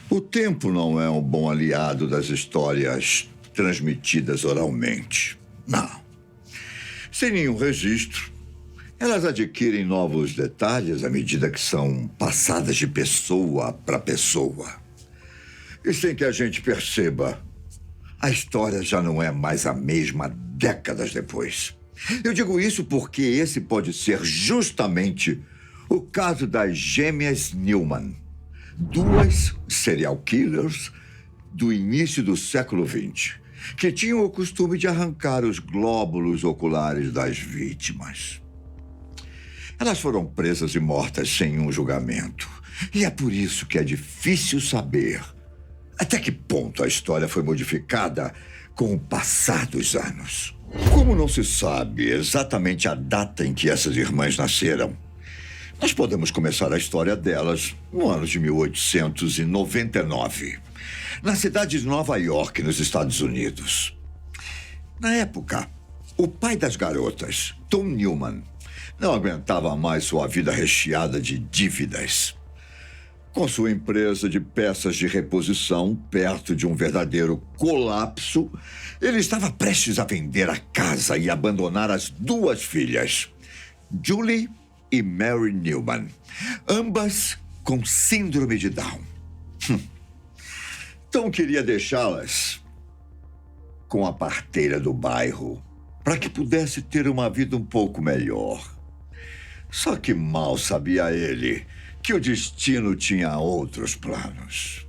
O tempo não é um bom aliado das histórias transmitidas oralmente. Não. Sem nenhum registro, elas adquirem novos detalhes à medida que são passadas de pessoa para pessoa. E sem que a gente perceba, a história já não é mais a mesma décadas depois. Eu digo isso porque esse pode ser justamente o caso das gêmeas Newman, duas serial killers do início do século XX, que tinham o costume de arrancar os glóbulos oculares das vítimas. Elas foram presas e mortas sem um julgamento. E é por isso que é difícil saber até que ponto a história foi modificada com o passar dos anos. Como não se sabe exatamente a data em que essas irmãs nasceram, nós podemos começar a história delas no ano de 1899, na cidade de Nova York, nos Estados Unidos. Na época, o pai das garotas, Tom Newman, não aguentava mais sua vida recheada de dívidas. Com sua empresa de peças de reposição perto de um verdadeiro colapso, ele estava prestes a vender a casa e abandonar as duas filhas, Julie e Mary Newman, ambas com síndrome de Down. Tom queria deixá-las com a parteira do bairro para que pudesse ter uma vida um pouco melhor. Só que mal sabia ele que o destino tinha outros planos.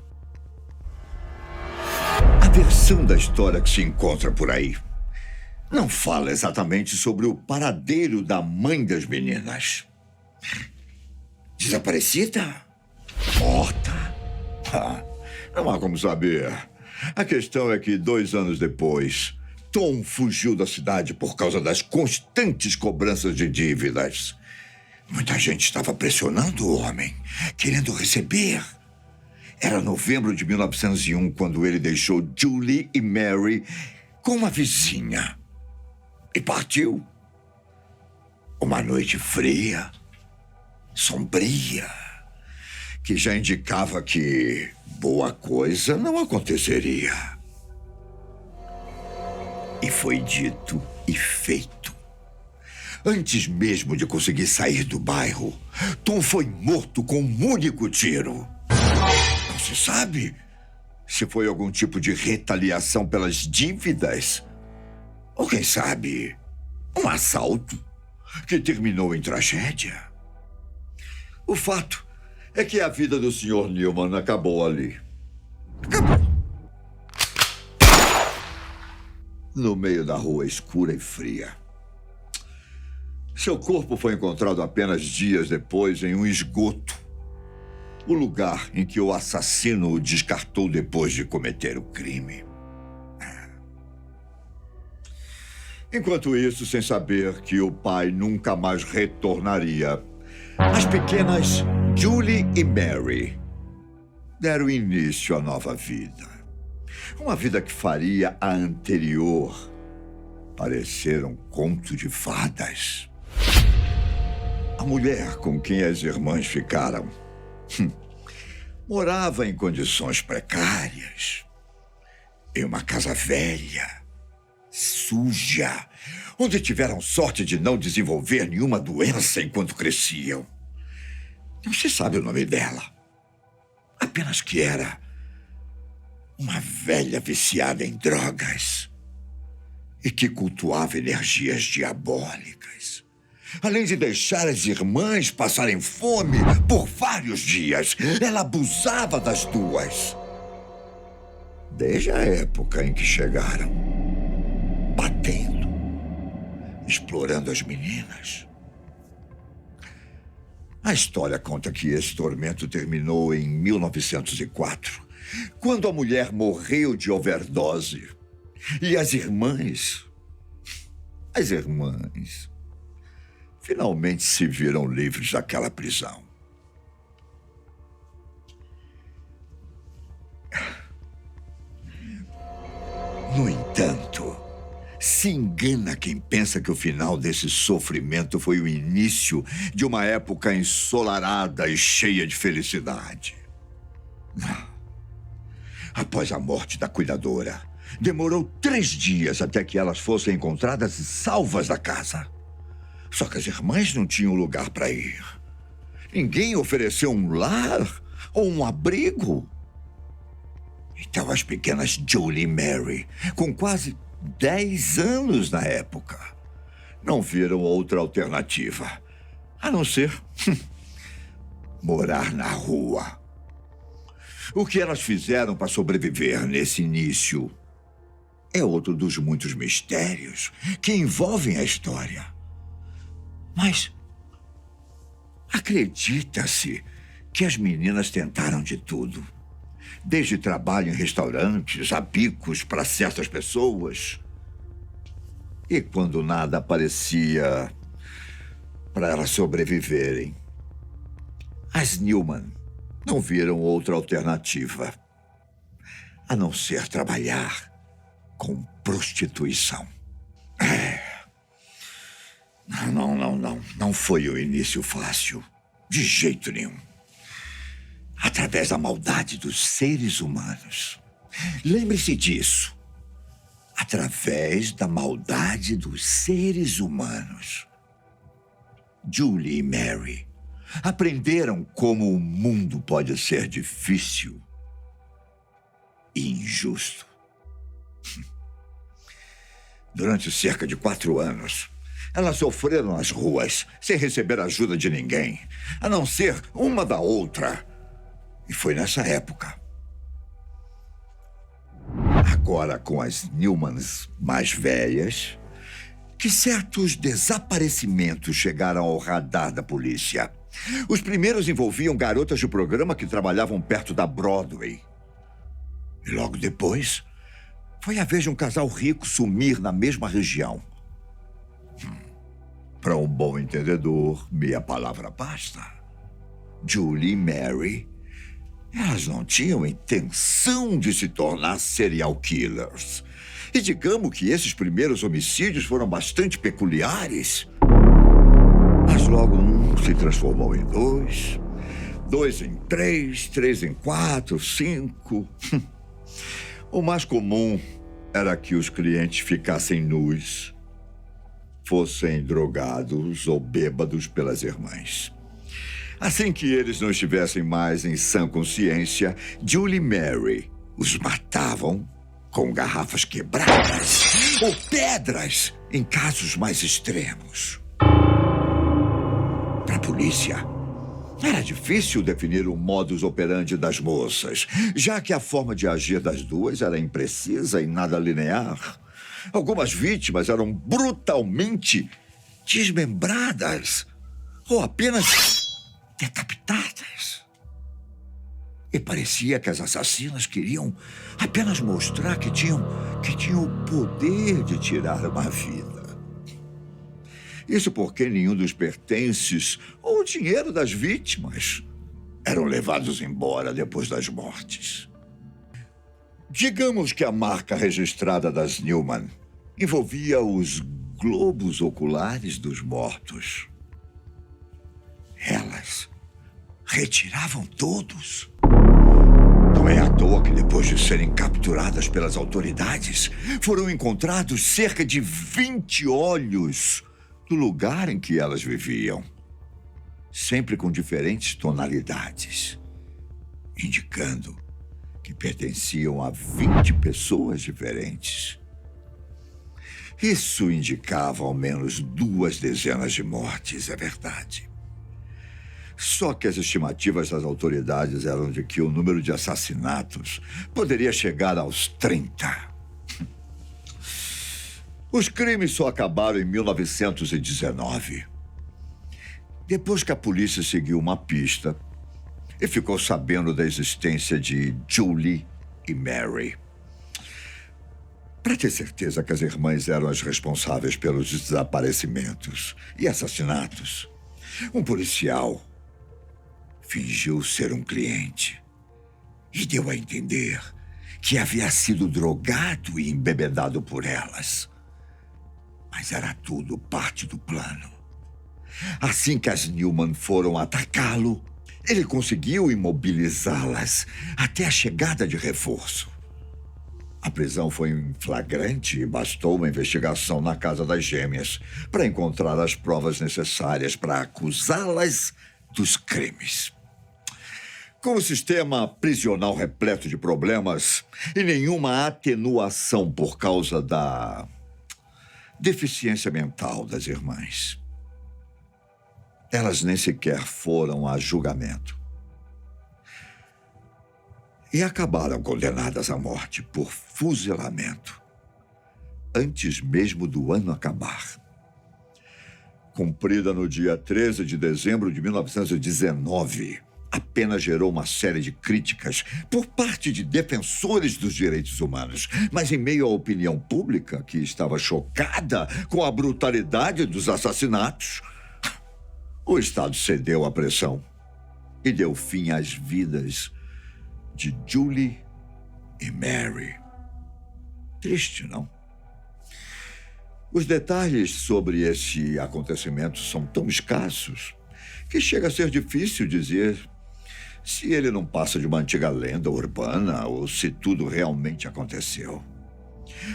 A versão da história que se encontra por aí não fala exatamente sobre o paradeiro da mãe das meninas. Desaparecida? Morta? Não há como saber. A questão é que 2 anos depois, Tom fugiu da cidade por causa das constantes cobranças de dívidas. Muita gente estava pressionando o homem, querendo receber. Era novembro de 1901, quando ele deixou Julie e Mary com uma vizinha. E partiu. Uma noite fria, sombria, que já indicava que boa coisa não aconteceria. E foi dito e feito. Antes mesmo de conseguir sair do bairro, Tom foi morto com um único tiro. Não se sabe se foi algum tipo de retaliação pelas dívidas. Ou quem sabe, um assalto que terminou em tragédia. O fato é que a vida do Sr. Newman acabou ali. Acabou. No meio da rua escura e fria. Seu corpo foi encontrado apenas dias depois em um esgoto. O lugar em que o assassino o descartou depois de cometer o crime. Enquanto isso, sem saber que o pai nunca mais retornaria, as pequenas Julie e Mary deram início à nova vida. Uma vida que faria a anterior parecer um conto de fadas. A mulher com quem as irmãs ficaram morava em condições precárias, em uma casa velha, suja, onde tiveram sorte de não desenvolver nenhuma doença enquanto cresciam. Não se sabe o nome dela, apenas que era uma velha viciada em drogas e que cultuava energias diabólicas. Além de deixar as irmãs passarem fome por vários dias, ela abusava das duas. Desde a época em que chegaram, batendo, explorando as meninas. A história conta que esse tormento terminou em 1904, quando a mulher morreu de overdose. E as irmãs finalmente se viram livres daquela prisão. No entanto, se engana quem pensa que o final desse sofrimento foi o início de uma época ensolarada e cheia de felicidade. Não. após a morte da cuidadora. Demorou 3 dias até que elas fossem encontradas e salvas da casa. Só que as irmãs não tinham lugar para ir. Ninguém ofereceu um lar ou um abrigo. Então as pequenas Julie e Mary, com quase 10 anos na época, não viram outra alternativa, a não ser morar na rua. O que elas fizeram para sobreviver nesse início é outro dos muitos mistérios que envolvem a história. Mas acredita-se que as meninas tentaram de tudo. Desde trabalho em restaurantes, a bicos para certas pessoas. E quando nada aparecia para elas sobreviverem, as Newman não viram outra alternativa a não ser trabalhar com prostituição. Não foi o início fácil, de jeito nenhum. Através da maldade dos seres humanos. Lembre-se disso. Através da maldade dos seres humanos. Julie e Mary aprenderam como o mundo pode ser difícil e injusto. Durante cerca de 4 anos, elas sofreram nas ruas, sem receber ajuda de ninguém, a não ser uma da outra. E foi nessa época, agora com as Newmans mais velhas, que certos desaparecimentos chegaram ao radar da polícia. Os primeiros envolviam garotas de programa que trabalhavam perto da Broadway. E logo depois, foi a vez de um casal rico sumir na mesma região. Para um bom entendedor, meia palavra basta. Julie e Mary, elas não tinham intenção de se tornar serial killers. E digamos que esses primeiros homicídios foram bastante peculiares. Mas logo um se transformou em 2, 2 em 3, 3 em 4, 5. O mais comum era que os clientes ficassem nus, fossem drogados ou bêbados pelas irmãs. Assim que eles não estivessem mais em sã consciência, Julie e Mary os matavam com garrafas quebradas ou pedras em casos mais extremos. Para a polícia, era difícil definir o modus operandi das moças, já que a forma de agir das duas era imprecisa e nada linear. Algumas vítimas eram brutalmente desmembradas ou apenas decapitadas. E parecia que as assassinas queriam apenas mostrar que tinham o poder de tirar uma vida. Isso porque nenhum dos pertences ou o dinheiro das vítimas eram levados embora depois das mortes. Digamos que a marca registrada das Newman envolvia os globos oculares dos mortos. Elas retiravam todos. Não é à toa que depois de serem capturadas pelas autoridades, foram encontrados cerca de 20 olhos no lugar em que elas viviam, sempre com diferentes tonalidades, indicando que pertenciam a 20 pessoas diferentes. Isso indicava ao menos 2 dezenas de mortes, é verdade. Só que as estimativas das autoridades eram de que o número de assassinatos poderia chegar aos 30. Os crimes só acabaram em 1919. Depois que a polícia seguiu uma pista e ficou sabendo da existência de Julie e Mary. Para ter certeza que as irmãs eram as responsáveis pelos desaparecimentos e assassinatos, um policial fingiu ser um cliente e deu a entender que havia sido drogado e embebedado por elas. Mas era tudo parte do plano. Assim que as Newman foram atacá-lo, ele conseguiu imobilizá-las até a chegada de reforço. A prisão foi em flagrante e bastou uma investigação na casa das gêmeas para encontrar as provas necessárias para acusá-las dos crimes. Com o sistema prisional repleto de problemas e nenhuma atenuação por causa da deficiência mental das irmãs, elas nem sequer foram a julgamento. E acabaram condenadas à morte por fuzilamento, antes mesmo do ano acabar. Cumprida no dia 13 de dezembro de 1919, a pena gerou uma série de críticas por parte de defensores dos direitos humanos. Mas em meio à opinião pública, que estava chocada com a brutalidade dos assassinatos, o Estado cedeu à pressão e deu fim às vidas de Julie e Mary. Triste, não? Os detalhes sobre esse acontecimento são tão escassos que chega a ser difícil dizer se ele não passa de uma antiga lenda urbana ou se tudo realmente aconteceu.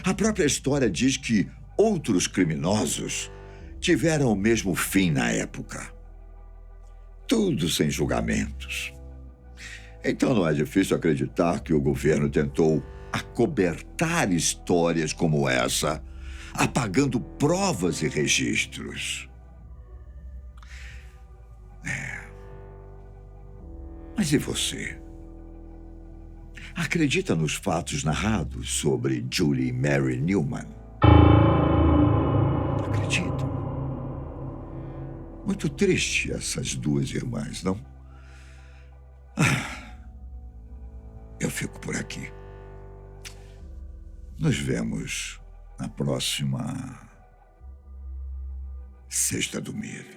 A própria história diz que outros criminosos tiveram o mesmo fim na época. Tudo sem julgamentos. Então não é difícil acreditar que o governo tentou acobertar histórias como essa, apagando provas e registros. Mas e você? Acredita nos fatos narrados sobre Julie e Mary Newman? Acredito. Muito triste essas duas irmãs, não? Eu fico por aqui. Nos vemos na próxima Sexta do Medo.